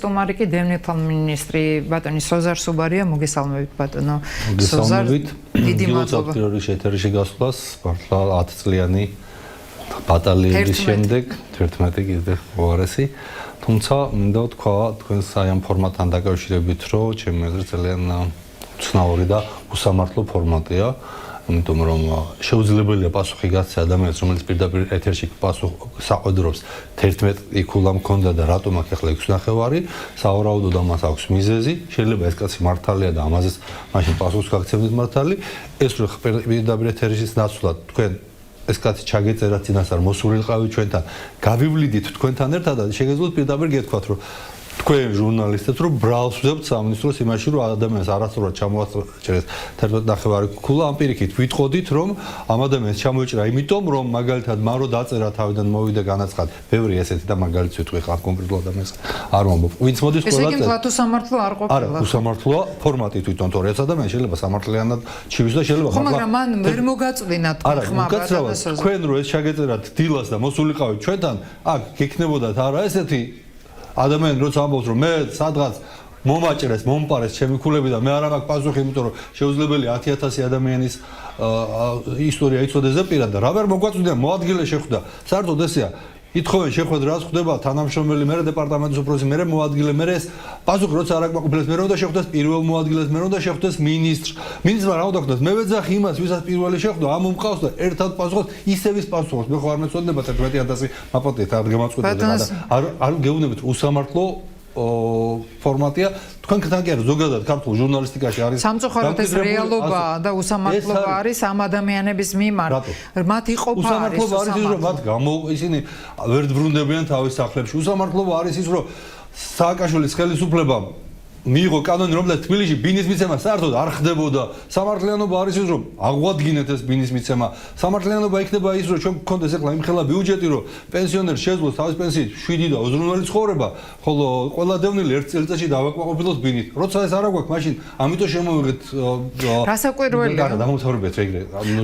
სტუმარი კი დევნილთა მინისტრი ბატონი სოზარ სუბარია, მოგესალმებით ბატონო. მოგესალმებით. დიდი მადლობა. ეთერში გასვლას, მართლა 10 წლიანი ბატალიონის შემდეგ 11 კიდე უარესი. თუმცა მინდა ვთქვა თქვენს აი ამ ფორმატთან დაკავშირებით, რომ ჩემი აზრით ძალიან ცნაური და უსამართლო ფორმატია. იმიტომ რომ შეუძლებელია პასუხი გასცე ადამიანს, რომელიც პირდაპირ ეთერში პასუხს საყვედრობს 11 იქულა მქონდა და რატომ აქ ახლა 6.5 საავადმყოფო და მას აქვს მიზეზი. შეიძლება ეს კაცი მართალია და ამაზეც მაშინ პასუხს გაგცემთ მართალი. ეს რო პირდაპირ ეთერშიც ნაცვლად თქვენ ეს კაცი ჩაგეწერა წინასწარ მოსულიყავით ჩვენთან. გავივლიდით თქვენთან ერთად და შეგეძლოთ პირდაპირ გეთქვათ რომ თქვენ ჟურნალისტებს რომ ბრალს ვძებთ სამინისტროს იმაში რომ ადამიანს არასწორად ჩამოაწერეს 11.5 ქულა ამ პირიქით ვიტყოდით რომ ამ ადამიანს ჩამოეჭრა იმიტომ რომ მაგალითად მან რო დაწერა თავიდან მოვიდა განაცხადი ბევრი ესეთი და მაგალითს ვიტყვი ხარ კონკრეტულ ადამიანს არ მომბობ ვინც მოდის ყველა ესე იგი თუ სამართლო არ ყოფილა არა უსამართლოა ფორმატი თვითონ თორე ეს ადამიანი შეიძლება სამართლიანად ჩივის და შეიძლება მაგრამ მან ვერ მოგაწვლინა თქვენ ხმა თქვენ რო ეს ჩაგეწერათ დილას და მოსულიყავით ჩვენთან აქ გექნებოდათ არა ესეთი ადამიანი როცა ამბობს რომ მე სადღაც მომაჭრეს, მომპარეს ჩემი ქულები და მე არ მაქვს პასუხი, იმიტომ რომ შეუძლებელია 10,000 ადამიანის ისტორია იცოდეს და პირად და რა ვერ მოგვაწვდიან მოადგილე შეხვდა. საერთოდ ესეა. ითხოვენ შეხვედრა რაც ხდება თანამშრომელი მერე დეპარტამენტის უფროსი მერე მოადგილე მერე ეს პასუხი როცა არ აკმაყოფილებს მერე უნდა შეხვდეს პირველ მოადგილეს მერე უნდა შეხვდეს მინისტრს. მინისტრმა რა უნდა ხდეს? მე ვეძახი იმას ვისაც პირველი შეხვდა ამ მომყავს და ერთად პასუხობს ისევის პასუხობს. მე ხო არ მეცოდება 11,000 მაპატიეთ არ გამაწყვეტდა და არ გეუბნებით უსამართლო ფორმატია თქვენთან კი არა ზოგადად ქართულ ჟურნალისტიკაში არის სამწუხაროდ ეს რეალობა და უსამართლობა არის ამ ადამიანების მიმართ მათ იყოფა არის უსამართლობა არის ის რომ მათ ისინი ვერ ბრუნდებიან თავის სახლებში უსამართლობა არის ის რომ სააკაშვილის ხელისუფლებამ მიიღო კანონი რომელიც თბილისში ბინის მიცემა საერთოდ არ ხდებოდა სამართლიანობა არის ის რომ აღვადგინეთ ეს ბინის მიცემა სამართლიანობა იქნება ის რომ ჩვენ გქონდეს ახლა იმხელა ბიუჯეტი რომ პენსიონერს შეძლოს თავის პენსიით 7 და უზრუნველი ცხოვრება ხოლო ყველა დევნილი ერთ წელიწადში დავაკმაყოფილოთ ბინით როცა ეს არ აგვაქვს მაშინ ამიტომ შემოვიღეთ რასაკვირველია და დამთავრებეთ ეგრე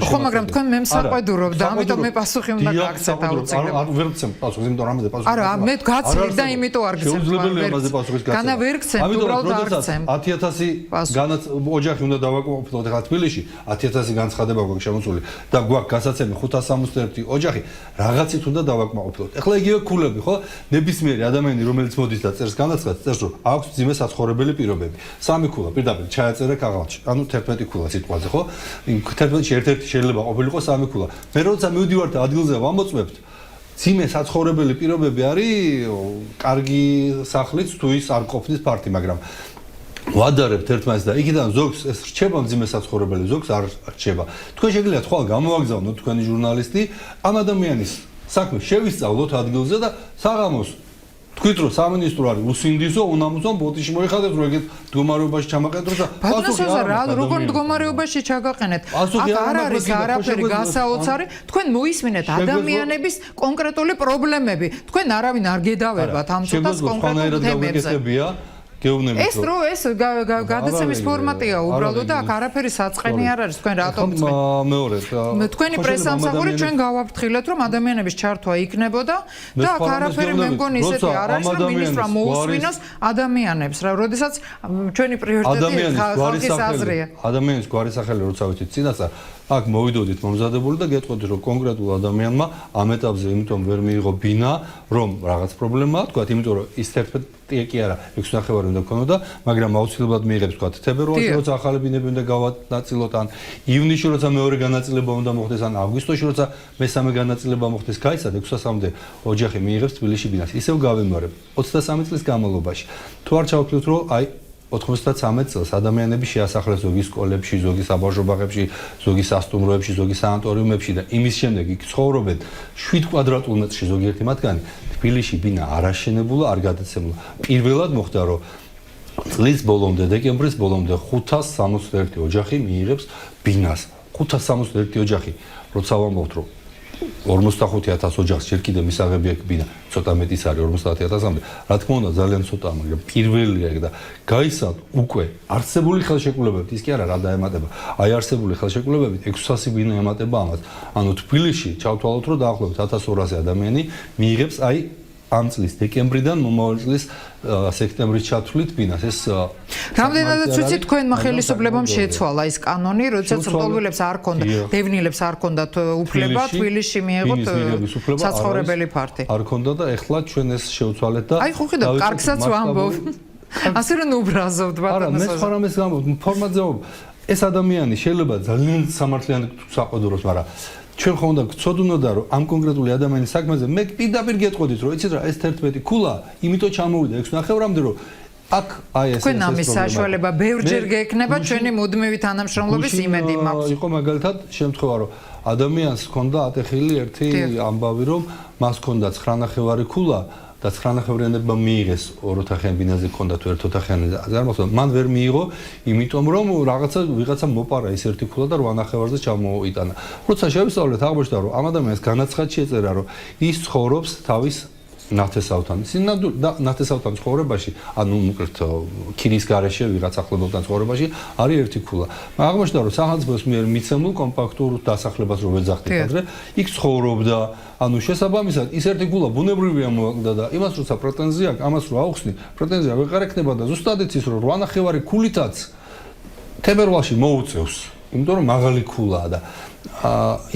ხო მაგრამ თქვენ მე მსაყვედურობ და ამიტომ მე პასუხი უნდა გაგცეთ აუცილებლად არ ვერ გცემ პასუხს იმიტომ რომ ამაზე პასუხი არა მე გაცილ და იმიტომ არ გცემ შეუძლებელია ამაზე პასუხის გაცემა განა ვერ გცემ უბრალოდ 10,000 განაც ოჯახი უნდა დავაკმაყოფილოთ ახლა თბილისში 10,000 განცხადება გვაქვს შემოსული და გვაქვს გასაცემი 561 ოჯახი რაღაცით უნდა დავაკმაყოფილოთ. ახლა იგივე ქულები ხო? ნებისმიერი ადამიანი რომელიც მოდის და წერს განაცხადს წერს რომ აქვს ძიმე საცხოვრებელი პირობები. 3 ქულა პირდაპირ ჩაეწერა ქაღალდში. ანუ 11 ქულა სიტყვაზე ხო? 11-ში ერთ-ერთი შეიძლება ყოფილიყო 3 ქულა. მე როცა მივდივართ ადგილზე ვამოწმებთ ძიმე საცხოვრებელი პირობები არის კარგი სახლიც თუ ის არ ყოფნის ფართი მაგრამ ვადარებთ ერთმანეთს და იქიდან ზოგს ეს რჩება ძიმე საცხოვრებელი ზოგს არ რჩება. თქვენ შეგიძლიათ ხვალ გამოვაგზავნოთ თქვენი ჟურნალისტი ამ ადამიანის საქმე შევისწავლოთ ადგილზე და საღამოს თქვით რომ სამინისტრო არის უსინდისო, უნამუსო, ბოტიში მოიხადეთ რომ ეგეთ მდგომარეობაში ჩამაყენოთ და პასუხი არა როგორ მდგომარეობაში ჩაგაყენეთ. აქ არ არის არაფერი გასაოცარი, თქვენ მოისმინეთ ადამიანების კონკრეტული პრობლემები. თქვენ არავინ არ გედავებათ ამ ცოტას კონკრეტულ თემებზე. ეს რო ეს გადაცემის ფორმატია უბრალოდ და აქ არაფერი საწყენი არ არის თქვენ რატომ მეორე თქვენი პრესამსახური ჩვენ გავაფრთხილეთ რომ ადამიანების ჩართვა იქნებოდა და აქ არაფერი მე მგონი ისეთი არ არის რომ მინისტრმა მოусმინოს ადამიანებს რა როდესაც ჩვენი პრიორიტეტი ხალხის აზრია ადამიანის გვარი სახელი როცა ვიცით წინასწარ აქ მოვიდოდით მომზადებული და გეტყოდით რომ კონკრეტულ ადამიანმა ამ ეტაპზე იმიტომ ვერ მიიღო ბინა რომ რაღაც პრობლემაა თქვა იმიტომ რომ ის 11 კი არა 6.5 უნდა ქონოდა მაგრამ აუცილებლად მიიღებს თქვა თებერვალში როცა ახალი ბინები უნდა გავანაწილოთ ან ივნისში როცა მეორე განაწილება უნდა მოხდეს ან აგვისტოში როცა მესამე განაწილება მოხდეს გაიცად 600-მდე ოჯახი მიიღებს თბილისში ბინას ისევ გავიმარებ 23 წლის განმავლობაში თუ არ ჩავთვლით რომ აი 93 წელს ადამიანები შეასახლეს ზოგი სკოლებში, ზოგი საბავშვო ბაღებში, ზოგი სასტუმროებში, ზოგი სანატორიუმებში და იმის შემდეგ იქ ცხოვრობენ 7 კვადრატულ მეტრში ზოგიერთი მათგანი თბილისში ბინა არ აშენებულა, არ გადაცემულა. პირველად მოხდა რომ წლის ბოლომდე, დეკემბრის ბოლომდე 561 ოჯახი მიიღებს ბინას. 561 ოჯახი, როცა ვამბობთ რომ 45,000 ოჯახს ჯერ კიდევ მისაღები აქვს ბინა, ცოტა მეტის არის 50,000-მდე. რა თქმა უნდა, ძალიან ცოტაა, მაგრამ პირველია ეგ და გაიცალ უკვე არსებული ხელშეკრულებებით, ის კი არა რა დაემატება. აი არსებული ხელშეკრულებებით 600 ბინა ემატება ამას. ანუ თბილისში ჩავთვალოთ, რომ დაახლოებით 1200 ადამიანი მიიღებს აი ამ წლის დეკემბრიდან მომავალ წლის სექტემბრის ჩათვლით ბინას ეს რამდენადაც ვიცი თქვენმა ხელისუფლებამ შეცვალა ის კანონი, როდესაც რტოლვილებს არ ქონდა, დევნილებს არ ქონდათ უფლება თბილისში მიეღოთ საცხოვრებელი ფართი. არ ქონდა და ეხლა ჩვენ ეს შევცვალეთ და აი ხო ხედავ, კარგსაც ვამბობ. ასე რომ უბრაზობთ ბატონო. არა, მე სხვა რამეს გამოვ, ფორმატზე ეს ადამიანი შეიძლება ძალიან სამართლიანი საყდუროს, მაგრამ ჩვენ ხომ უნდა გწოდუნოდა რომ ამ კონკრეტული ადამიანის საქმეზე მე პირდაპირ გეტყოდით რომ იცით რა ეს 11 ქულა იმიტომ ჩამოვიდა 6 ნახევრამდე რომ აქ აი ეს თქვენ ამის საშუალება ბევრჯერ გექნება ჩვენი მუდმივი თანამშრომლობის იმედი მაქვს. იყო მაგალითად შემთხვევა რომ ადამიანს ჰქონდა ატეხილი ერთი ამბავი რომ მას ჰქონდა 9 ნახევარი ქულა და 9 ნახევრიანებმა მიიღეს ოროთახიან ბინაზე ჰქონდა თუ ერთოთახიანი წარმოხდა მან ვერ მიიღო იმიტომ რომ ვიღაცა მოპარა ეს ერთი ქულა და 8 ნახევარზე ჩამოიტანა როცა შევისწავლეთ აღმოჩნდა რომ ამ ადამიანს განაცხადში ეწერა რომ ის ცხოვრობს თავის ნათესავთან ნათესავთან ცხოვრებაში ანუ მოკლედ ქირის გარეშე ვიღაც ახლებელთან ცხოვრებაში არის ერთი ქულა აღმოჩნდა რომ სახელმწიფოს მიერ მიცემულ კომპაქტურ დასახლებას რო ვეძახდით ადრე იქ ცხოვრობდა ანუ შესაბამისად ის ერთი ქულა ბუნებრივია მოაკლდა და იმას როცა პრეტენზია აქვს ამას რო აუხსნი პრეტენზია ვეღარ ექნება და ზუსტად იცის რომ 8 ნახევარი ქულითაც თებერვალში მოუწევს იმიტომ რომ მაღალი ქულაა და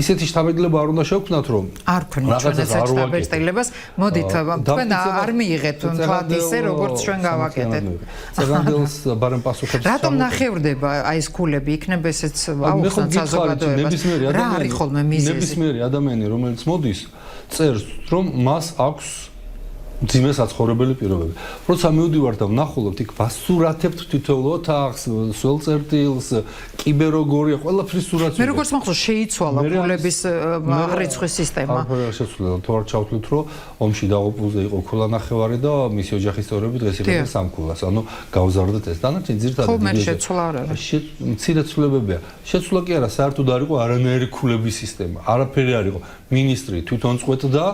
ისეთი შთაბეჭდილება არ უნდა შევქმნათ რომ არ ქნით ჩვენ ეს შთაბეჭდილებას მოდით თქვენ არ მიიღეთ თქვათ ისე როგორც ჩვენ გავაკეთეთ საგანგელოს ბარემ პასუხებს რატომ ნახევრდება აი ეს ქულები იქნება ესეც აუხსნათ საზოგადოებას რა არის ხოლმე მიზეზი ნებისმიერი ადამიანი რომელიც მოდის წერს რომ მას აქვს ძიმე საცხოვრებელი პირობები. როცა მივდივართ და ვნახულობთ იქ ვასურათებთ თითოეულ ოთახს, სულ წერტილს, კიბეროგორია, ყველაფრის სურათს. მე როგორც მახსოვს შეიცვალა ქულების აღრიცხვის სისტემა. არ შეცვლა, თუ არ ჩავთვლით რომ ომში დაღუპულზე იყო ქულა ნახევარი და მისი ოჯახის წევრები დღეს იღებენ 3 ქულას. ანუ გავზარდეთ ეს. დანარჩენი ძირთადად ხო მე შეცვლა არ არის. მცირე ცვლილებებია. შეცვლა კი არა, საერთოდ არ იყო არანაირი ქულების სისტემა. არაფერი არ იყო. მინისტრი თვითონ წყვეტდა,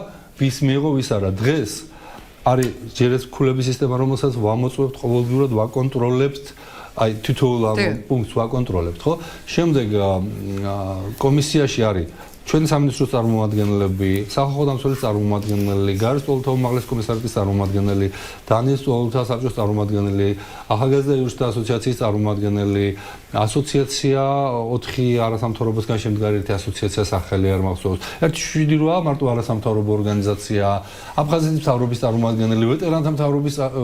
ვის მიიღო, ვის არა. დღეს არის ჯერ ეს ქულების სისტემა, რომელსაც ვამოწმებთ ყოველდღიურად, ვაკონტროლებთ, აი თითოეულ ამ პუნქტს ვაკონტროლებთ, ხო? შემდეგ კომისიაში არის ჩვენი სამინისტროს წარმომადგენლები, სახალხო დამცველის წარმომადგენელი, გარის პოლიტიკურ უმაღლეს კომისარიატის წარმომადგენელი, დანიის პოლიტიკა საბჭოს წარმომადგენელი, ახალგაზრდა იურისტთა ასოციაციის წარმომადგენელი, ასოციაცია 4 არასამთავრობოსგან შემდგარი ერთი ასოციაცია სახელი არ მახსოვს. 1-7 მარტო არასამთავრობო ორგანიზაცია, აფხაზეთის მთავრობის წარმომადგენელი,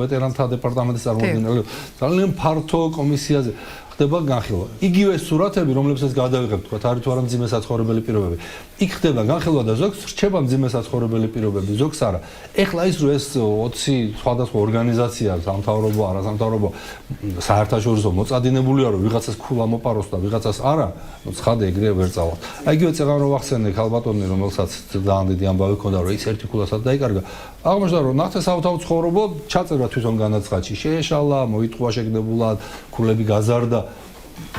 ვეტერანთა დეპარტამენტის წარმომადგენელი, ძალიან ფართო კომისიაზე ხდება განხილვა. იგივე სურათები, რომლებსაც გადავიღებთ, თქვა, არის თუ არა მძიმე საცხოვრებელი პირობები. იქ ხდება განხილვა და ზოგს რჩება მძიმე საცხოვრებელი პირობები, ზოგს არა. ეხლა ის რომ ეს 20 სხვადასხვა ორგანიზაცია, სამთავრობო, არასამთავრობო, საერთაშორისო მოწადინებულია, რომ ვიღაცას ქულა მოპაროს და ვიღაცას არა, ну ცხადე ეგრე ვერ წავალ. აი იგივე წეგან რომ ვახსენე ხალბატონი, რომელსაც ძალიან დიდი ამბავი ჰქონდა, რომ ის ერთი ქულასაც დაიკარგა. აღმოჩნდა, რომ ნათესავთავ ცხოვრობო ჩაწერა თვითონ განაცხადში, შეეშალა, მოიტყვა შეგდებულად, ქულები გაზარდა.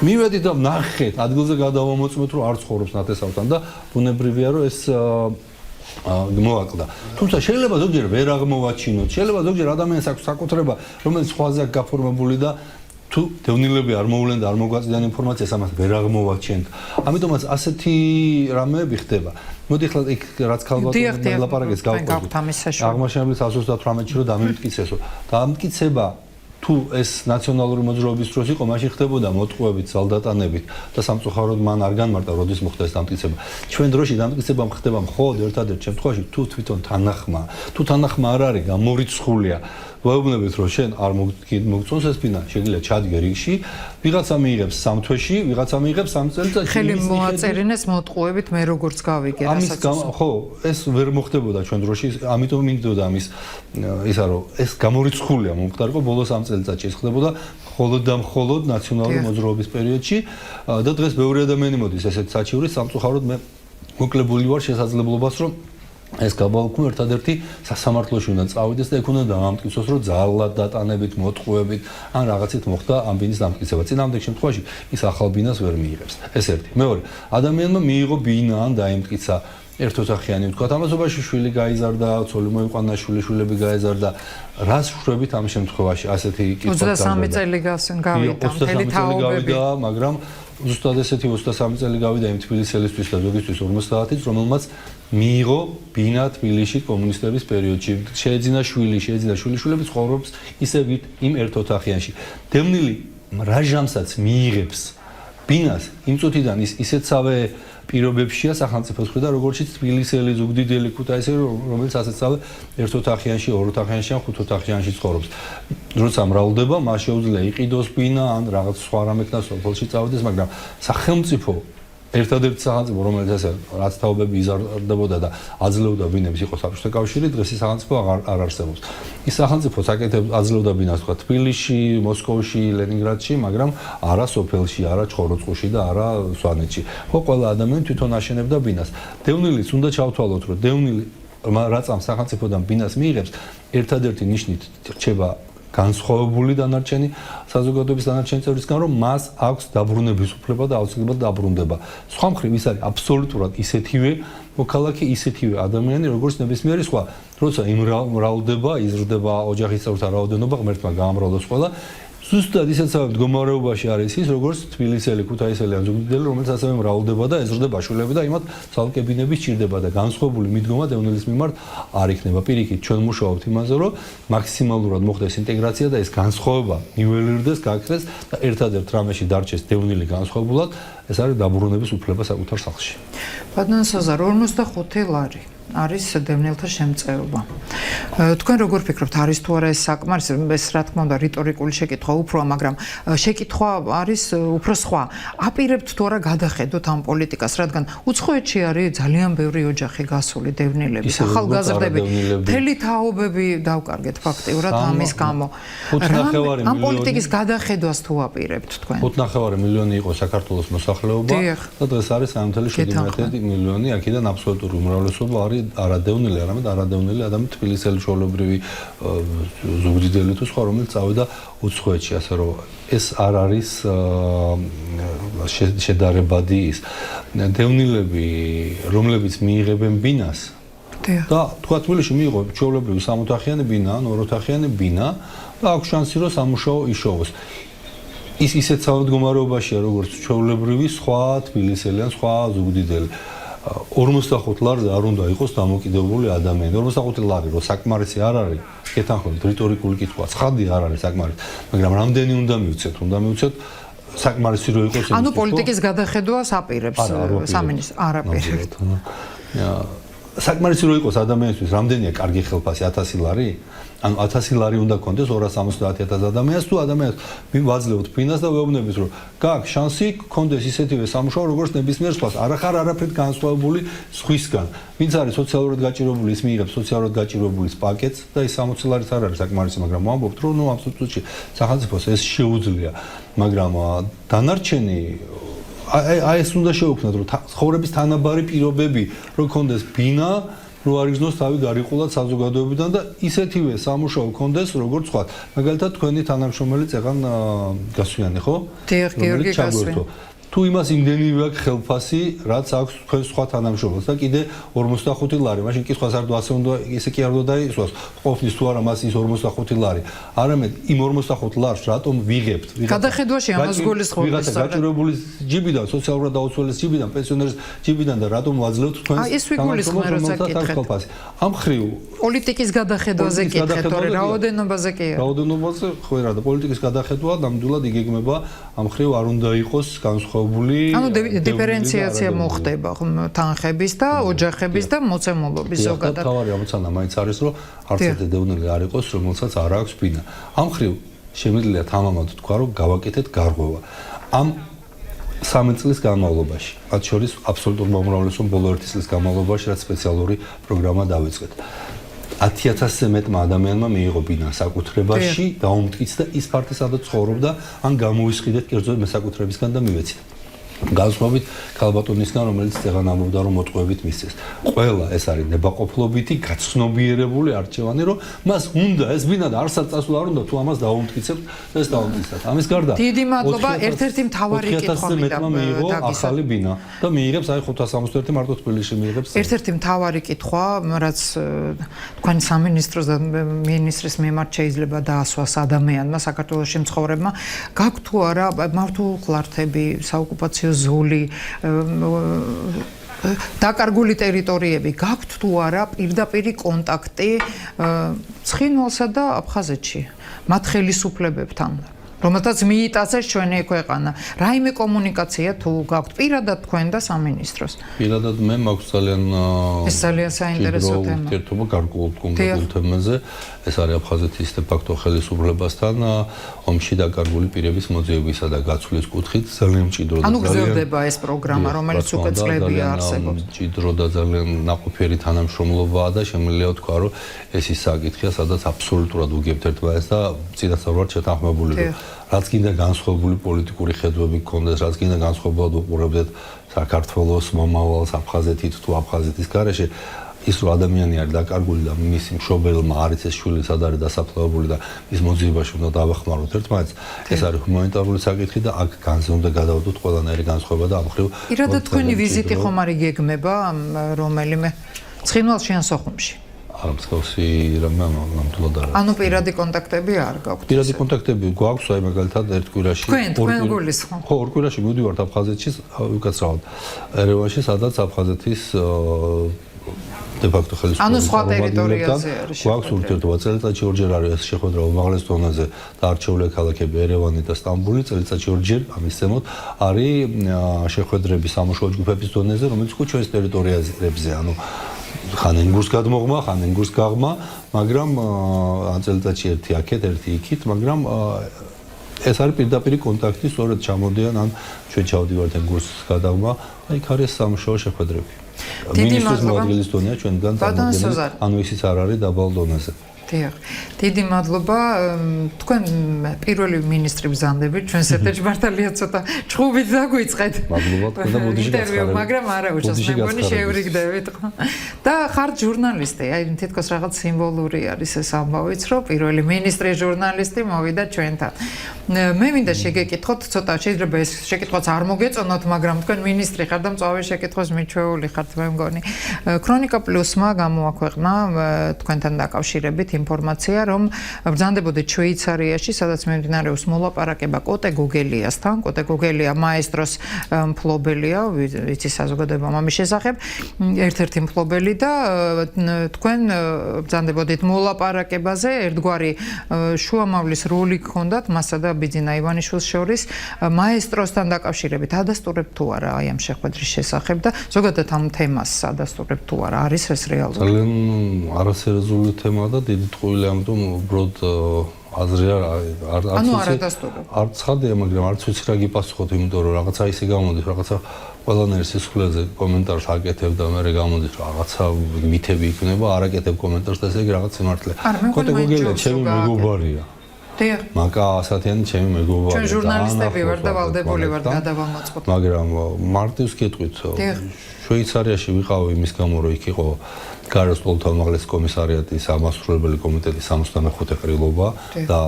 მივედით და ვნახეთ, ადგილზე გადავამოწმეთ, რომ არ ცხოვრობს ნათესავთან და ბუნებრივია, რომ ეს მოაკლდა. თუმცა შეიძლება ზოგჯერ ვერ აღმოვაჩინოთ, შეიძლება ზოგჯერ ადამიანს აქვს საკუთრება, რომელიც სხვაზე აქვს გაფორმებული და თუ დევნილები არ მოვლენ და არ მოგვაწვდიან ინფორმაციას, ამას ვერ აღმოვაჩენთ. ამიტომაც ასეთი რამეები ხდება. მოდი ახლა იქ რაც ქალბატონი ლაპარაკეს გავყვეთ. აღმაშენებლის 138-ში რომ დამიმტკიცესო. დამტკიცება თუ ეს ნაციონალური მოძრაობის დროს იყო, მაშინ ხდებოდა მოტყუებით, ზალდატანებით და სამწუხაროდ მან არ განმარტა, როდის მოხდა ეს დამტკიცება. ჩვენ დროში დამტკიცება ხდება მხოლოდ ერთადერთ შემთხვევაში, თუ თვითონ თანახმა. თუ თანახმა არ არის, გამორიცხულია. ვეუბნებით, რომ შენ არ მოგწონს ეს ბინა, შეგიძლია ჩადგე რიგში, ვიღაცა მიიღებს 3 თვეში, ვიღაცა მიიღებს 3 წელიწადში. ხელი მოაწერინეს მოტყუებით, მე როგორც გავიგე, რასაც ხო, ეს ვერ მოხდებოდა ჩვენ დროში, ამიტომ მინდოდა ამის ისა რომ ეს გამორიცხულია მომხდარიყო ბოლოს 3 წელიწადში ეს ხდებოდა მხოლოდ და მხოლოდ ნაციონალური მოძრაობის პერიოდში და დღეს ბევრი ადამიანი მოდის ესეთ საჩივრის სამწუხაროდ მე მოკლებული ვარ შესაძლებლობას რომ ეს გაბალკუნი ერთადერთი სასამართლოში უნდა წავიდეს და ეგ უნდა დაამტკიცოს რომ ძალად დატანებით, მოტყუებით ან რაღაცით მოხდა ამ ბინის დამტკიცება. წინამდელ შემთხვევაში ის ახალ ბინას ვერ მიიღებს. ეს ერთი. მეორე, ადამიანმა მიიღო ბინა ან დაემტკიცა ერთოთახიანი ვთქვათ, ამასობაში შვილი გაიზარდა, ცოლი მოიყვანა, შვილები გაეზარდა. რას შვებით ამ შემთხვევაში ასეთი კითხვა? 23 წელი გავიდა, მთელი თაობები, მაგრამ ზუსტად ესეთი 23 წელი გავიდა იმ თბილისელისთვის და ზოგისთვის 50-იც, რომელმაც მიიღო ბინა თბილისში კომუნისტების პერიოდში. შეეძინა შვილიშვილები ცხოვრობს ისევ იმ ერთ ოთახიანში. დევნილი რაჟამსაც მიიღებს ბინას იმ წუთიდან ისეთსავე პირობებშია სახელმწიფოს მხრიდან, როგორც თბილისელი, ზუგდიდელი, ქუთაისელი, რომელიც ასეთსავე ერთ ოთახიანში, ორ ოთახიანში ან ხუთ ოთახიანში ცხოვრობს. როცა მრავლდება, მას შეუძლია იყიდოს ბინა ან რაღაც სხვა რამეთთან სოფელში წავიდეს, მაგრამ სახელმწიფო ერთადერთი სახელმწიფო, რომელიც ასე რაც თაობები იზარდებოდა და აძლევდა ბინებს, იყო საბჭოთა კავშირი, დღეს ის სახელმწიფო არ არსებობს. ის სახელმწიფო საკეთებს აძლევდა ბინას თქვა თბილისში, მოსკოვში, ლენინგრადში, მაგრამ არა სოფელში, არა ჩხოროწყუში და არა სვანეთში. ხო, ყველა ადამიანი თვითონ აშენებდა ბინას. დევნილიც უნდა ჩავთვალოთ, რომ დევნილი რაც ამ სახელმწიფოდან ბინას მიიღებს, ერთადერთი ნიშნით რჩება განსხვავებული დანარჩენი საზოგადოების დანარჩენი წევრისგან, რომ მას აქვს დაბრუნების უფლება და აუცილებლად დაბრუნდება. სხვა მხრივ ის არის აბსოლუტურად ისეთივე მოქალაქე, ისეთივე ადამიანი, როგორც ნებისმიერი სხვა. როცა იმრავლდება, იზრდება ოჯახის წევრთა რაოდენობა, ღმერთმა გაამრავლოს ყველა. ზუსტად ისეთსავე მდგომარეობაში არის ის, როგორც თბილისელი, ქუთაისელი ან ზუგდიდელი, რომელიც ასევე მრავლდება და ეზრდება შვილები და იმათ ცალკე ბინები სჭირდება და განსხვავებული მიდგომა დევნილის მიმართ არ იქნება. პირიქით, ჩვენ მუშაობთ იმაზე, რომ მაქსიმალურად მოხდეს ინტეგრაცია და ეს განსხვავება ნიველირდეს, გაქრეს და ერთადერთ რამეში დარჩეს დევნილი განსხვავებულად, ეს არის დაბრუნების უფლება საკუთარ სახლში. ბატონო საზარო, 45 ლარი არის დევნილთა შემწეობა. თქვენ როგორ ფიქრობთ, არის თუ არა ეს საკმარისი? ეს რა თქმა უნდა რიტორიკული შეკითხვა უფროა, მაგრამ შეკითხვა არის უფრო სხვა. აპირებთ თუ არა გადახედოთ ამ პოლიტიკას, რადგან უცხოეთში არის ძალიან ბევრი ოჯახი გასული დევნილების, ახალგაზრდები, მთელი თაობები დავკარგეთ ფაქტიურად ამის გამო. ამ პოლიტიკის გადახედვას თუ აპირებთ თქვენ? 5,5 მილიონი იყო საქართველოს მოსახლეობა და დღეს არის 3,7 მილიონი, აქედან აბსოლუტური უმრავლესობა არის არადევნილი, არამედ არადევნილი ადამიანი თბილისელი, ჩვეულებრივი, ზუგდიდელი თუ სხვა, რომელიც წავიდა უცხოეთში, ასე რომ ეს არ არის შედარებადი ის. დევნილები, რომლებიც მიიღებენ ბინას და თქვა თბილისში მიიღო ჩვეულებრივი სამოთახიანი ბინა ან ოროთახიანი ბინა და აქვს შანსი რომ სამუშაო იშოვოს. ის ისეთ მდგომარეობაშია, როგორც ჩვეულებრივი სხვა თბილისელი ან სხვა ზუგდიდელი. 45 ლარზე არ უნდა იყოს დამოკიდებული ადამიანი. 45 ლარი რო საკმარისი არ არის, კეთახმებით რიტორიკული კითხვა, ცხადი არ არის საკმარისი, მაგრამ რამდენი უნდა მივცეთ? უნდა მივცეთ საკმარისი რო იყოს. ანუ პოლიტიკის გადახედვას აპირებს სამინისტრო? არ აპირებთ. საკმარისი რო იყოს ადამიანისთვის, რამდენია კარგი ხელფასი? 1000 ლარი? ანუ 1000 ლარი უნდა კონდეს 270,000 ადამიანს თუ ადამიანს ვაძლევთ ფინანსს და ვეუბნებით რომ გაქვს შანსი კონდეს ისეთივე სამუშაო როგორც ნებისმიერ სხვას. არ ახარ არაფრით განსხვავებული სხვისგან. ვინც არის სოციალურად გაჭირვებული, ის მიიღებს სოციალურად გაჭირვებულის პაკეტს და ის 60 ლარიც არ არის საკმარისი, მაგრამ ვამბობთ რომ ამ სტატუსში სახელმწიფოს ეს შეუძლია, მაგრამ დანარჩენი აი ეს უნდა შეუქმნათ რომ ცხოვრების თანაბარი პირობები რო კონდეს ბინა, რო არ იგრძნოს თავი გარიყულად საზოგადოებიდან და ისეთივე სამუშაო კონდეს როგორც სხვა. მაგალითად თქვენი თანამშრომელი წეღან გასვიანი, ხო? დიახ, გიორგი გასვიანი. თუ იმას იმდენივე აქვს ხელფასი, რაც აქვს თქვენ სხვა თანამშრომელს და კიდე 45 ლარი, მაშინ კითხვას არ დო ასე უნდა ისე კი არ უნდა დაისვას. ყოფნის თუ არა მას ის 45 ლარი. არამედ იმ 45 ლარს რატომ ვიღებთ? გადახედვაში ამას გულისხმობთ. ვიღაცა გაჭირვებული ჯიბიდან, სოციალურად დაუცველის ჯიბიდან, პენსიონერის ჯიბიდან და რატომ ვაძლევთ თქვენს აი ეს ვიგულისხმე როცა კითხეთ. ამ ხრივ პოლიტიკის გადახედვაზე კითხეთ, თორე რაოდენობაზე კი არა. რაოდენობაზე ხო რა და პოლიტიკის გადახედვა ნამდვილად იგეგმება ამ ხრივ არ უნდა იყოს განსხვავებული. ანუ დიფერენციაცია მოხდება თანხების და ოჯახების და მოცემულობის ზოგადად. თავარი ამოცანა მაინც არის რომ არც ერთი დევნილი არ იყოს, რომელსაც არ აქვს ბინა. ამ ხრივ შემიძლია თამამად თქვა რომ გავაკეთეთ გარღვევა. ამ 3 წლის განმავლობაში, მათ შორის აბსოლუტურმა უმრავლესობამ ბოლო 1 წლის განმავლობაში, რაც სპეციალური პროგრამა დავიწყეთ. 10,000-ზე მეტმა ადამიანმა მიიღო ბინა საკუთრებაში, დაუმტკიცდა ის ფაქტი, სადაც ცხოვრობდა, ან გამოისყიდეთ კერძო მესაკუთრებისგან და მივეცით. განსხვავებით ქალბატონისგან, რომელიც წეღანამობდა რომ მოტყუებით მისცეს. ყველა ეს არის ნებაყოფლობითი, გაცნობიერებული არჩევანი, რომ მას უნდა ეს ბინა და არსაც წასვლა არ უნდა თუ ამას დაუმტკიცებთ, ეს დაუმტკიცებთ. ამის გარდა დიდი მადლობა, ერთ-ერთი მთავარი კითხვა მიიღო ახალი ბინა და მიიღებს აი 561 მარტო თბილისში მიიღებს. ერთ-ერთი მთავარი კითხვა, რაც თქვენ სამინისტროს და მინისტრის მიმართ შეიძლება დაასვას ადამიანმა, საქართველოში მცხოვრებმა, გაქვთ თუ არა მართულხლართები, საოკუპაციო ზოლი, დაკარგული ტერიტორიები, გაქვთ თუ არა პირდაპირი კონტაქტი ცხინვალსა და აფხაზეთში, მათ ხელისუფლებებთან, რომელთაც მიიტაცეს ჩვენი ქვეყანა. რაიმე კომუნიკაცია თუ გაქვთ პირადად თქვენ და სამინისტროს? პირადად მე მაქვს ძალიან საინტერესო თემა. ურთიერთობა გარკვეულ კონკრეტულ თემაზე. ეს არის აფხაზეთის de facto ხელისუფლებასთან ომში დაკარგული პირების მოძიებისა და გაცვლის კუთხით ძალიან მჭიდრო და ძალიან გრძელდება ეს პროგრამა, რომელიც უკვე წლებია არსებობს. მჭიდრო და ძალიან ნაყოფიერი თანამშრომლობაა და შემიძლია თქვა, რომ ეს ის საკითხია, სადაც აბსოლუტურად უგებთ ერთმანეთს და წინასწარ შეთანხმებული რომ რაც კიდე განსხვავებული პოლიტიკური ხედვები გქონდეს, რაც კიდე განსხვავებულად უყურებდეთ საქართველოს მომავალს აფხაზეთით თუ აფხაზეთის გარეშე ის რომ ადამიანი არის დაკარგული და მისი მშობელმა არის ეს შვილი სად არის დასაფლავებული და ის მოძიებაში უნდა დავახმაროთ ერთმანეთს, ეს არის ჰუმანიტარული საკითხი და აქ განზე უნდა გადავდოთ ყველანაირი განსხვავება და ამ ხრივ პირადად თქვენი ვიზიტი ხომ არ გეგმება რომელიმე ცხინვალში ან სოხუმში? არა მსგავსი რამე ნამდვილად არა. ანუ პირადი კონტაქტები არ გაქვთ? პირადი კონტაქტები გვაქვს, აი მაგალითად ერთ კვირაში თქვენ გულისხმობ. ხო, ორ კვირაში მივდივართ აფხაზეთში, უკაცრავად ერევანში, სადაც აფხაზეთის de facto ხელისუფლების ანუ სხვა ტერიტორიაზე არის. გვაქვს ურთიერთობა წელიწადში ორჯერ არის შეხვედრა უმაღლეს დონეზე და არჩეული ქალაქები ერევანი და სტამბული, წელიწადში ორჯერ ამის ზემოთ არის შეხვედრები სამუშაო ჯგუფების დონეზე, რომელიც უკვე ჩვენს ტერიტორიაზე, ანუ ხან ენგურს გადმოღმა, ხან ენგურს გაღმა, მაგრამ ან წელიწადში ერთი აქეთ, ერთი იქით, მაგრამ ეს არის პირდაპირი კონტაქტი, სწორედ ჩამოდიან ან ჩვენ ჩავდივართ ენგურს გადაღმა, აი იქ არის სამუშაო შეხვედრები. მინისტრის მოადგილის დონეა ჩვენგან წარმოდგენილი, ანუ ისიც არ არის დაბალ დონეზე. დიახ. დიდი მადლობა. თქვენ პირველი მინისტრი ბრძანდებით ჩვენს ეთერში მართალია ცოტა ჭუბით დაგვიწყეთ. მადლობა თქვენ და ბოდიში გაცხარებით. მაგრამ არა უშავს მე მგონი შევრიგდებით ხო. და ხართ ჟურნალისტი, აი თითქოს რაღაც სიმბოლური არის ეს ამბავიც, რომ პირველი მინისტრი ჟურნალისტი მოვიდა ჩვენთან. მე მინდა შეგეკითხოთ ცოტა, შეიძლება ეს შეკითხვაც არ მოგეწონოთ, მაგრამ თქვენ მინისტრი ხართ და მწვავე შეკითხოს მიჩვეული ხართ მე მგონი. ქრონიკა პლუსმა გამოაქვეყნა თქვენთან დაკავშირებით ინფორმაცია, რომ ბრძანდებოდეთ შვეიცარიაში, სადაც მიმდინარეობს მოლაპარაკება კოტე გოგელიასთან. კოტე გოგელია მაესტროს მფლობელია, ვიცი საზოგადოება ამის შესახებ, ერთ-ერთი მფლობელი და თქვენ ბრძანდებოდით მოლაპარაკებაზე, ერთგვარი შუამავლის როლი გქონდათ მასა და ბიძინა ივანიშვილს შორის მაესტროსთან დაკავშირებით. ადასტურებთ თუ არა აი ამ შეხვედრის შესახებ და ზოგადად ამ თემას ადასტურებთ თუ არა, არის ეს რეალური? ძალიან არასერიოზული თემაა და დიდი ტყუილი, ამიტომ უბრალოდ აზრი არ ცხადია, მაგრამ არც ვიცი რა გიპასუხოთ, იმიტომ რომ რაღაცა ისე გამოდის, რაღაცა ყველანაირ სისხლზე კომენტარს აკეთებ და მე გამოდის რაღაცა მითები იქნება, არ აკეთებ კომენტარს და ესე იგი რაღაც სიმართლე. კოტე გოგელია ჩემი მეგობარია. დიახ. მაკა ასათიანი ჩემი მეგობარია. ჩვენ ჟურნალისტები ვართ და ვალდებული ვართ გადავამოწყოთ. მაგრამ მარტივს კითხვით შვეიცარიაში ვიყავი იმის გამო, რომ იქ იყო გაროს პოლთა უმაღლესი კომისარიატის ამასრულებელი კომიტეტის 65 ყრილობა და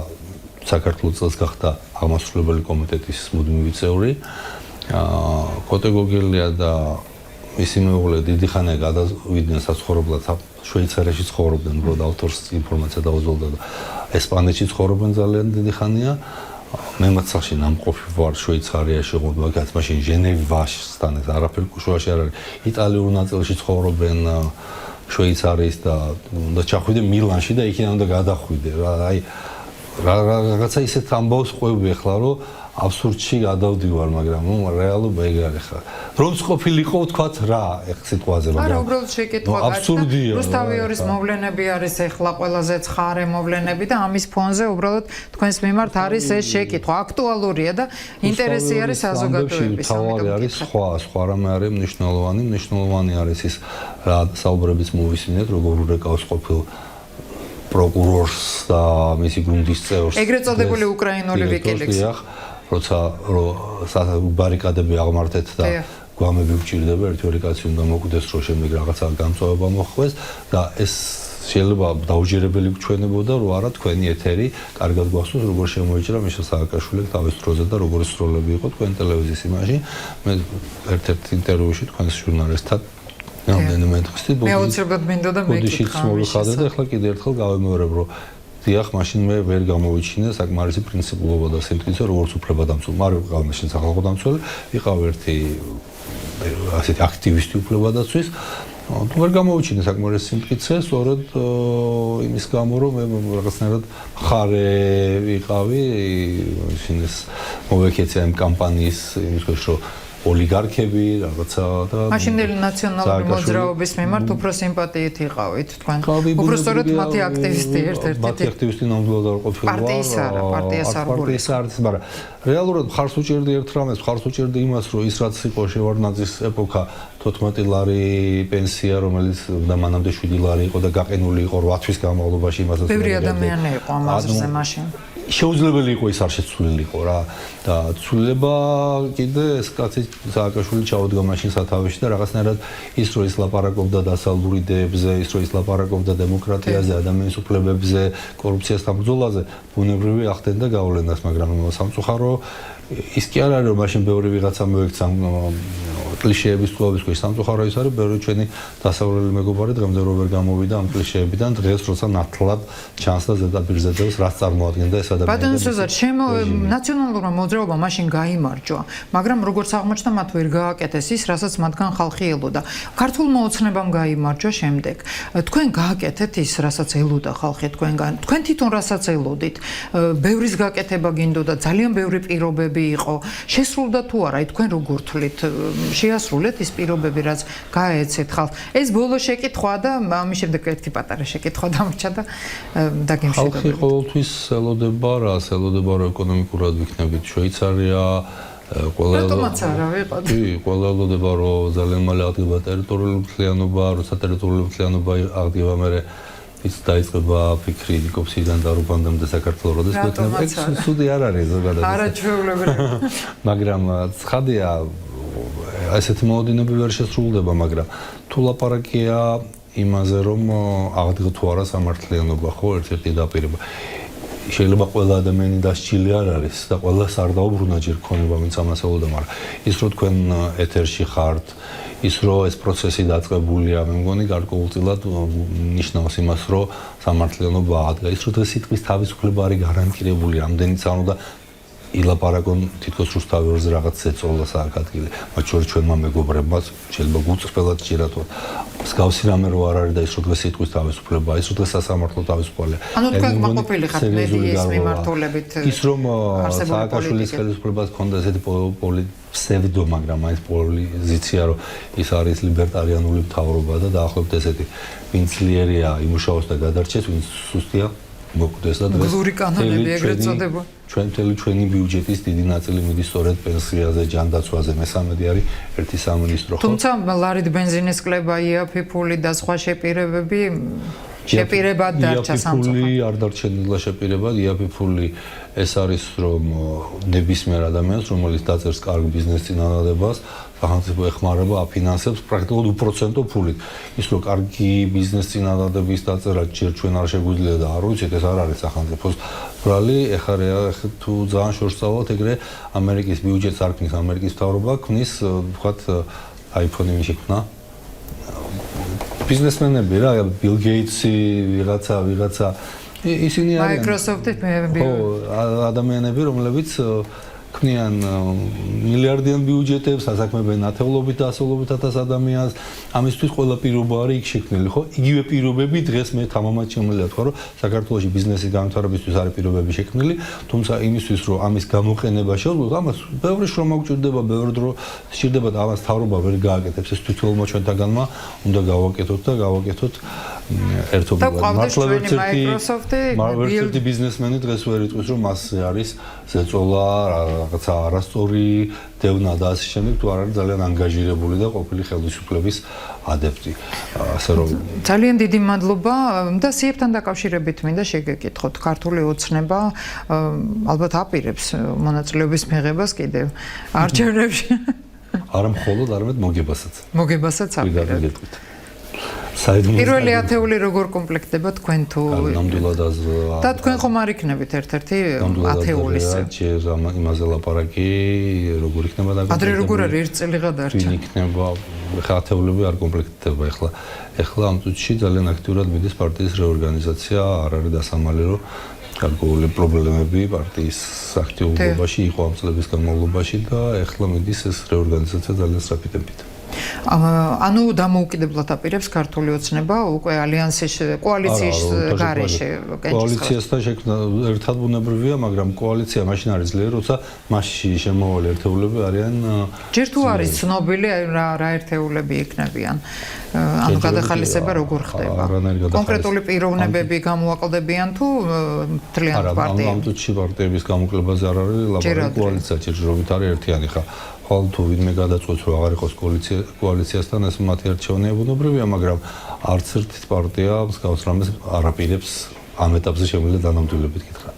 საქართველოს წელს გახდა ამასრულებელი კომიტეტის მუდმივი წევრი. კოტე გოგელია და მისი მეუღლე დიდი ხანია გადავიდნენ საცხოვრებლად შვეიცარიაში ცხოვრობდნენ, უბრალოდ ავტორს ინფორმაცია დაუძოლდა და ესპანეთში ცხოვრობენ ძალიან დიდი ხანია. მე მაცახში ნამყოფი ვარ შვეიცარიაში, მაგათ მაშინ ჟენევასთან ეს არაფერი კუშუაში არ არის. იტალიურ ნაწილში ცხოვრობენ შვეიცარიის და უნდა ჩახვიდე მილანში და იქიდან უნდა გადახვიდე რა. აი რაღაცა ისეთ ამბავს ყვები ახლა, რომ აბსურდში გადავდივარ, მაგრამ რეალობა ეგ არის ხა. რომც ყოფილიყო ვთქვათ რა, ეგ სიტუაციაზე, მაგრამ არა, უბრალოდ შეკითხვა გაჩნდა. აბსურდია. რუსთავიორის მოვლენები არის ახლა ყველაზე ცხარე მოვლენები და ამის ფონზე უბრალოდ თქვენს მიმართ არის ეს შეკითხვა. აქტუალურია და ინტერესი არის საზოგადოების. თავი არის სხვა რამე არის მნიშვნელოვანი. მნიშვნელოვანი არის ის რა საუბრებიც მოვისმინეთ, როგორ ურეკავს ყოფილ პროკურორს და მისი გუნდის წევრს. ეგრეთ წოდებული უკრაინული ვიკილიკსი. როცა ბარიკადები აღმართეთ და გვამები გჭირდება, ერთი კაცი უნდა მოკვდეს, რომ შემდეგ რაღაცა გამწვავება მოხდეს და ეს შეიძლება დაუჯერებელი გჩვენებოდა, რომ არა თქვენი ეთერი კარგად გვახსოვს, როგორ შემოიჭრა მიშა სააკაშვილი თავის დროზე და როგორი სროლები იყო თქვენ ტელევიზიის იმაში. მე ერთ-ერთ ინტერვიუში თქვენს ჟურნალისტთან რამდენიმე დღეში მე უცებად მინდოდა მეკითხა. მოვიხადე და ახლა კიდე ერთხელ გავემეორებ, რომ დიახ, მაშინ მე ვერ გამოვიჩინე საკმარისი პრინციპულობა და სიმტკიცე, როგორც უფლებადამცველი. მაგრამ ვიყავ მაშინ სახალხო დამცველი, ვიყავ ერთი ასეთი აქტივისტი უფლებადაცვის. თუ ვერ გამოვიჩინე საკმარისი სიმტკიცე, სწორედ იმის გამო, რომ მე რაღაცნაირად მხარე ვიყავი, შინ ეს მოვეკეცე ამ კამპანიის იმის ქვეშ, რომ ოლიგარქები რაღაცა და მაშინდელი ნაციონალური მოძრაობის მიმართ უფრო სიმპათიით იყავით თქვენ. უფრო სწორედ მათი აქტივისტი ერთ-ერთი. მათი აქტივისტი ნამდვილად არ ყოფილა. პარტიას არ არის, მაგრამ რეალურად მხარს უჭერდი ერთ რამეს, მხარს უჭერდი იმას, რომ ის რაც იყო შევარდნაძის ეპოქა 14 ლარი პენსია, რომელიც და მანამდე 7 ლარი იყო და გაყინული იყო 8 თვის განმავლობაში იმასაც. ბევრი ადამიანი იყო ამ აზრზე მაშინ. შეუძლებელი იყო ის არ შეცვლილიყო რა და ცვლილება კიდე ეს კაცი სააკაშვილი ჩაუდგა მაშინ სათავეში და რაღაცნაირად ის რომ ის ლაპარაკობდა დასავლურ იდეებზე, ის რომ ის ლაპარაკობდა დემოკრატიაზე, ადამიანის უფლებებზე, კორუფციასთან ბრძოლაზე, ბუნებრივი ახდენდა გავლენას, მაგრამ სამწუხარო ის კი არ არის რომ მაშინ ბევრი ვიღაცა მოექცა კლიშეების თვალის ქვეშ. სამწუხარო ის არის ბევრი ჩვენი დასავლელი მეგობარი დღემდე რო ვერ გამოვიდა ამ კლიშეებიდან, დღეს როცა ნათლად ჩანს და ზედაპირზე დევს რაც წარმოადგენდა ეს ადამიანი. ბატონო სოზარ, ნაციონალურმა მოძრაობამ მაშინ გაიმარჯვა, მაგრამ როგორც აღმოჩნდა მათ ვერ გააკეთეს ის, რასაც მათგან ხალხი ელოდა. ქართულმა ოცნებამ გაიმარჯვა შემდეგ. თქვენ გააკეთეთ ის, რასაც ელოდა ხალხი თქვენგან. თქვენ თვითონ რასაც ელოდით, ბევრის გაკეთება გინდოდა, ძალიან ბევრი პირობები იყო. შესრულდა თუ არა, თქვენ როგორ თვლით? შეასრულეთ ის პირობები, რაც გაეცეთ ხალხს. ეს ბოლო შეკითხვა და ამის შემდეგ ერთი პატარა შეკითხვა დამრჩა და დაგემშვიდობებით. ხალხი ყოველთვის ელოდება რას? ელოდება რომ ეკონომიკურად ვიქნებით შვეიცარია, ყველა ელოდება რომ ძალიან მალე აღდგება ტერიტორიული მთლიანობა, როცა ტერიტორიული მთლიანობა აღდგება, მერე ის დაიწყება ფიქრი ნიკოფსიდან და რუბანდამდე საქართველოს როდეს გვექნება. ეს სუდი არ არის ზოგადად. არაჩვეულებრივი. მაგრამ ცხადია ასეთი მოლოდინები ვერ შესრულდება, მაგრამ თუ ლაპარაკია იმაზე, რომ აღდგა თუ არა სამართლიანობა, ხო, ერთ-ერთი დაპირება. შეიძლება ყველა ადამიანი დასჭილი არ არის და ყველას არ დაუბრუნა ჯერ ქონება, ვინც ამას ელოდა, მაგრამ ის რომ თქვენ ეთერში ხართ, ის რომ ეს პროცესი დაწყებულია, მე მგონი გარკვეულწილად ნიშნავს იმას, რომ სამართლიანობა აღდგა. ის რომ დღეს სიტყვის თავისუფლება არის გარანტირებული, რამდენიც არ უნდა ილაპარაკონ თითქოს რუსთაველზე რაღაც ეწოლა სააკ ადგილი, მათ შორის ჩვენმა მეგობრებმა შეიძლება გუწფელად ჯერათო. მსგავსი რამე რო არ არის და ის რო დღეს სიტყვის თავისუფლება, ის რო დღეს სასამართლო თავისუფალია. ანუ თქვენ მაყოფილი ხართ მედიის მიმართულებით. ის რომ სააკაშვილის ხელისუფლებას ჰქონდა ესეთი ფსევდო, მაგრამ აი ეს პოზიცია, რომ ის არის ლიბერტარიანული მთავრობა და დაახლოებით ესეთი, ვინც ძლიერია იმუშაოს და გადარჩეს, ვინც სუსტია მოკვდეს და დღეს გლური კანონები ეგრეთ წოდება. ჩვენი ბიუჯეტის დიდი ნაწილი მიდის სწორედ პენსიაზე, ჯანდაცვაზე, მესამედი არის ერთი სამინისტრო. თუმცა ლარით ბენზინის კლება, იაფი ფული და სხვა შეპირებები შეპირებად დარჩა სამწუხაროდ. იაფი ფული არ დარჩენილა შეპირებად, იაფი ფული ეს არის რომ ნებისმიერ ადამიანს, რომელიც დაწერს კარგ ბიზნეს წინადადებას, სახელმწიფო ეხმარება, აფინანსებს პრაქტიკულად უპროცენტო ფულით. ის რომ კარგი ბიზნეს წინადადების დაწერა ჯერ ჩვენ არ შეგვიძლია და არ ვიცით, ეს არ არის სახელმწიფოს ბრალი, ეხლა თუ ძალიან შორს წავალთ, ეგრე ამერიკის ბიუჯეტს არ ქმნის ამერიკის მთავრობა, ქმნის ვთქვათ iPhone-ი შექმნა. ბიზნესმენები რა, ბილ გეიტსი, ვიღაცა ისინი არიან Microsoft-ი ადამიანები, რომლებიც ქმნიან მილიარდიან ბიუჯეტებს, ასაქმებენ ათეულობით და ასეულობით ათას ადამიანს. ამისთვის ყველა პირობა არის იქ შექმნილი, ხო? იგივე პირობები დღეს მე თამამად შემიძლია თქვა, რომ საქართველოში ბიზნესის განვითარებისთვის არის პირობები შექმნილი, თუმცა იმისთვის, რომ ამის გამოყენება შეუძლოთ, ამას ბევრი შრომა გვჭირდება, ბევრი დრო სჭირდება და ამას თავრობა ვერ გააკეთებს. ეს თვითონმა ჩვენთაგანმა უნდა გავაკეთოთ და გავაკეთოთ ერთობლივად მართლა Microsoft-ი, ერთ-ერთი ბიზნესმენი დღეს ვერ იტყვის რომ მასზე არის ზეწოლა, რაღაცა არასწორი დევნა და ასე შემდეგ, თუ არ არის ძალიან ანგაჟირებული და ყოფილი ხელისუფლების ადეპტი. ასე რომ ძალიან დიდი მადლობა და CF-თან დაკავშირებით მინდა შეგეკითხოთ. ქართული ოცნება ალბათ აპირებს მონაწილეობის მიღებას კიდევ არჩევნებში. არა მხოლოდ, არამედ მოგებასაც. მოგებასაც აპირებს. პირველი ათეული როგორ კომპლექტდება თქვენ თუ ნამდვილად და თქვენ ხომ არ იქნებით ერთ-ერთი ათეულის იმაზე ლაპარაკი როგორ იქნება და ადრე როგორ არის ერთ წელიღა დარჩა ვინ იქნება ხა ათეულები არ კომპლექტდება ეხლა ამ წუთში ძალიან აქტიურად მიდის პარტიის რეორგანიზაცია არ არის დასამალი რომ გარკვეული პრობლემები პარტიის აქტიურობაში იყო ამ წლების განმავლობაში და ეხლა მიდის ეს რეორგანიზაცია ძალიან სწრაფი ტემპით ანუ დამოუკიდებლად აპირებს ქართული ოცნება უკვე ალიანსის კოალიციის გარეშე კოალიციასთან შექმნა ერთად ბუნებრივია მაგრამ კოალიცია მაშინ არის ძლიერი როცა მასში შემოვალი ერთეულები არიან ჯერ თუ არის ცნობილი რა ერთეულები იქნებიან ანუ გადახალისება როგორ ხდება კონკრეტული პიროვნებები გამოაკლდებიან თუ მთლიანად პარტია ამ წუთში პარტიების გამოკლებაზე არ არის ლაპარაკი კოალიცია ჯერჯერობით არის ერთიანი ხა ხალ თუ ვინმე გადაწყვეტს რომ აღარ იყოს კოალიციასთან ეს მათი არჩევნია ბუნებრივია მაგრამ არც ერთი პარტია მსგავს რამეს არ აპირებს ამ ეტაპზე შემიძლია დანამდვილებით გითხრათ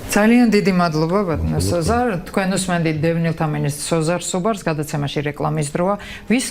ძალიან დიდი მადლობა ბატონო სოზარ თქვენ უსმენთ დევნილთა მინისტრ სოზარ სუბარს გადაცემაში რეკლამის დროა ვის